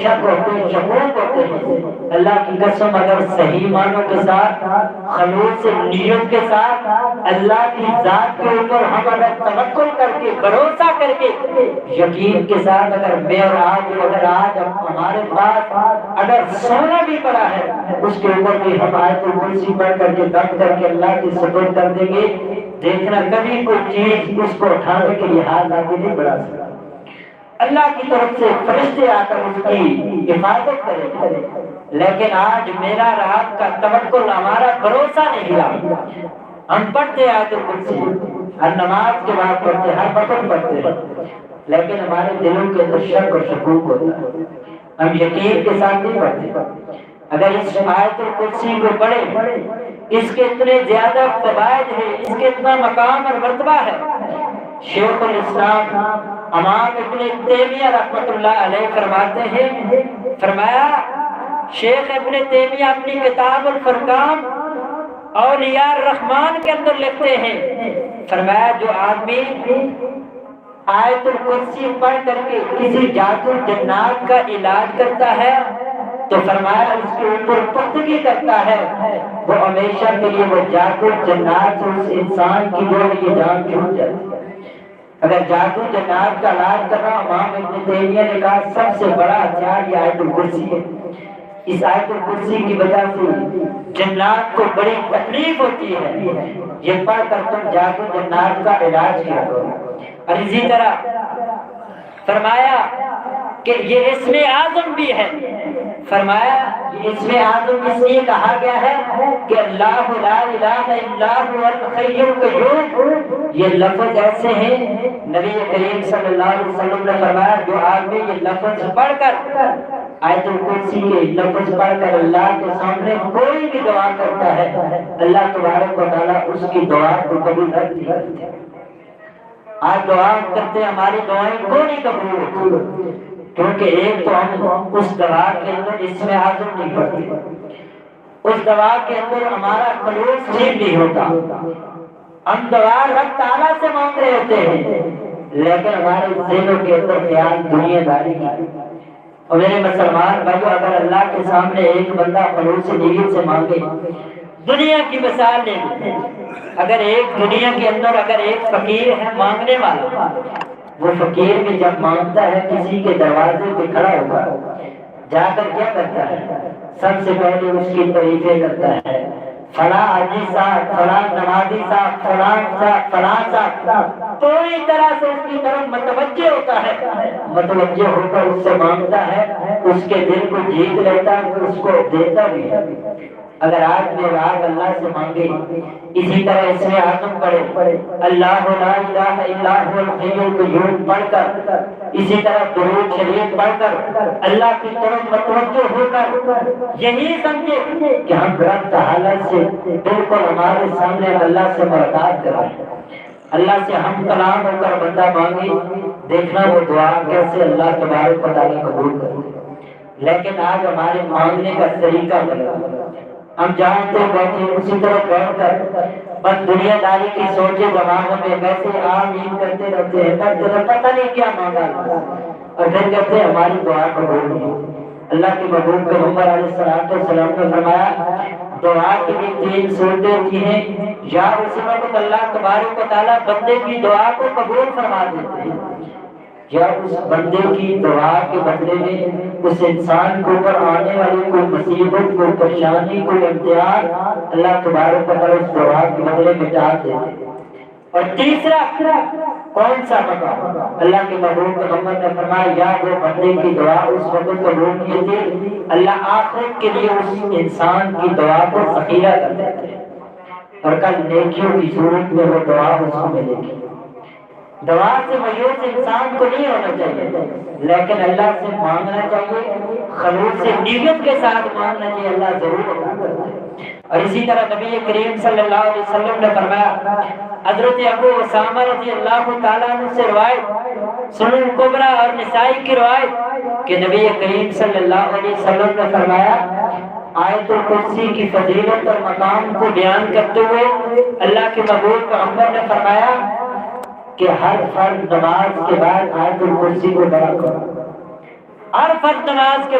شک ہوتے ہیں، شکوک ہوتے ہیں، اللہ کی قسم اگر صحیح معنوں کے ساتھ، خلوص نیت کے ساتھ، اللہ کی ذات کے اوپر ہم اگر توکل کر کے، بھروسہ کر کے، یقین کے ساتھ اگر میں اور آپ اگر آج ہمارے پاس اگر سونا بھی پڑا ہے، اس کے اوپر بھی ہم آیت الکرسی پڑھ کر کے دم کر کے اللہ کی سپرد کر دیں گے، دیکھنا کبھی کوئی چیز اس کو اٹھانے کے لیے ہاتھ آگے نہیں بڑھا سکتا۔ اللہ کی طرف سے فرشتے آ کر اس کی حفاظت کریں، لیکن آج میرا رات کا توکل، ہمارا بھروسہ نہیں رہا۔ ہم پڑھتے آیت الکرسی، ہر نماز کے بعد پڑھتے، ہر وقت پڑھتے، لیکن ہمارے دلوں کے اندر شک اور شکوک ہوتا ہے، ہم یقین کے ساتھ نہیں پڑھتے۔ اگر اس آیت الکرسی کو پڑھیں، اس کے اتنے زیادہ فوائد ہیں، اس کے اتنا مقام اور مرتبہ ہے۔ شیخ الاسلام امام ابن تیمیہ رحمۃ اللہ علیہ فرماتے ہیں، فرمایا شیخ ابن تیمیہ اپنی کتاب الفرقان اولیاء الرحمن کے اندر لکھتے ہیں، فرمایا جو آدمی آیت الکرسی پڑھ کر کے کسی جادو جنات کا علاج کرتا ہے تو فرمایا اس کے اوپر پختگی کرتا ہے، وہ ہمیشہ کے لیے وہ جادو جنات سے اس انسان کی جو یہ جان چھوٹ جاتی ہے۔ اگر جادو جنات کا علاج کرنا، امام ابن تیمیہ نے کہا سب سے بڑا ہتھیار یہ آیت الکرسی ہے۔ اس آیت الکرسی کی وجہ سے جنات کو بڑی تکلیف ہوتی ہے، یہ پڑھ کر تم جادو جنات کا علاج کیا کرو۔ اور اسی طرح فرمایا کہ یہ اسم اعظم بھی ہے، فرمایا یہ اسم اعظم اس لیے کہا گیا ہے کہ اللہ لا الہ الا هو الحی القیوم، یہ لفظ ایسے ہیں نبی کریم صلی اللہ علیہ وسلم نے فرمایا جو آدمی یہ لفظ پڑھ کر، آیت الکرسی کے لفظ پڑھ کر اللہ کے سامنے کوئی بھی دعا کرتا ہے، اللہ تبارک و تعالیٰ اس کی دعا کو قبول کرتا ہے۔ آج دعا کرتے ہماری دعائیں کو نہیں قبول ہوتی، کیونکہ ایک تو ہم اس دعا کے اندر اسم اعظم نہیں پڑھتے، اس دعا کے اندر ہمارا خلوص ٹھیک نہیں ہوتا، ہم دعا رب تعالیٰ سے مانگ رہے ہوتے ہیں لیکن ہمارے ذہنوں کے اندر خیال دنیا داری کی۔ اور میرے مسلمان بھائیو، اگر اللہ کے سامنے ایک بندہ خلوص نیت سے مانگے، دنیا کی مثال لے لیں، اگر ایک دنیا کے اندر اگر ایک فقیر ہے مانگنے والا، وہ فقیر بھی جب مانگتا ہے کسی کے دروازے پہ کھڑا ہوگا، جا کر کیا کرتا ہے؟ سب سے پہلے اس کی تعریفیں کرتا ہے، فلاں حاجی صاحب، فلاں نمازی صاحب، فلاں صاحب، فلاں صاحب، پوری طرح سے اس کی طرف متوجہ ہوتا ہے، متوجہ ہو کر اس سے مانگتا ہے، اس کے دل کو جیت لیتا ہے، اس کو دیتا بھی ہے۔ اگر آج میں راگ اللہ سے مانگے، اسی طرح اسم اعظم پڑھے، اللہ لا الہ الا هو الحی القیوم پڑھ کر، اسی طرح درود شریف پڑھ کر اللہ کی طرف متوجہ ہو کر یہی سمجھے کہ ہم رب تعالیٰ سے بالکل ہمارے سامنے اللہ سے ملاقات کریں، اللہ سے ہم کلام ہو کر بندہ مانگے، دیکھنا وہ دعا کیسے اللہ تبارک و تعالیٰ قبول کرے۔ لیکن آج ہمارے مانگنے کا طریقہ غلط، ہم جانتے بیٹھے اسی طرح بیٹھ کر بس دنیا داری کی سوچے دماغوں میں ویسے آمین کرتے رہتے ہیں، پتہ نہیں کیا مانگا اور پھر کہتے ہیں ہماری دعا قبول نہیں۔ اللہ کے محبوب پیغمبر علیہ السلام نے فرمایا دعا کی بھی تین صورتیں ہوتی ہیں، یا اسی وقت اللہ تبارک و تعالیٰ بندے کی دعا کو قبول فرما دیتے ہیں، یا اس بندے کی دعا کے بدلے میں اس انسان کے اوپر آنے والی کوئی مصیبت، کوئی پریشانی، کوئی امتحان اللہ تبارک و تعالیٰ اس دعا کے بدلے میں ٹال دیتے ہیں۔ اور تیسرا کون سا مقام؟ اللہ کے محبوب پیغمبر نے فرمایا یا وہ بندے کی دعا اس وقت قبول کی تھی، اللہ آخرت کے لیے اس انسان کی دعا کو ذخیرہ کر دیتے ہیں اور کل نیکیوں کی صورت میں وہ دعا اس کو ملے گی۔ دعا سے مایوس انسان کو نہیں ہونا چاہیے، لیکن اللہ سے مانگنا چاہیے، خلوص سے نیت کے ساتھ مانگنا چاہیے، اللہ ضرور عطا کرتا ہے۔ اور اسی طرح نبی کریم صلی اللہ علیہ وسلم نے فرمایا، حضرت ابو اسامہ رضی اللہ تعالیٰ عنہ سے روایت، سنن کبریٰ اور نسائی کی روایت کہ نبی کریم صلی اللہ علیہ وسلم نے فرمایا آیت الکرسی کی فضیلت اور مقام کو بیان کرتے ہوئے اللہ کے محبوب پیغمبر نے فرمایا کہ ہر فرد نماز کے بعد آیت الکرسی کو پڑھا کرو۔ ہر فرض نماز کے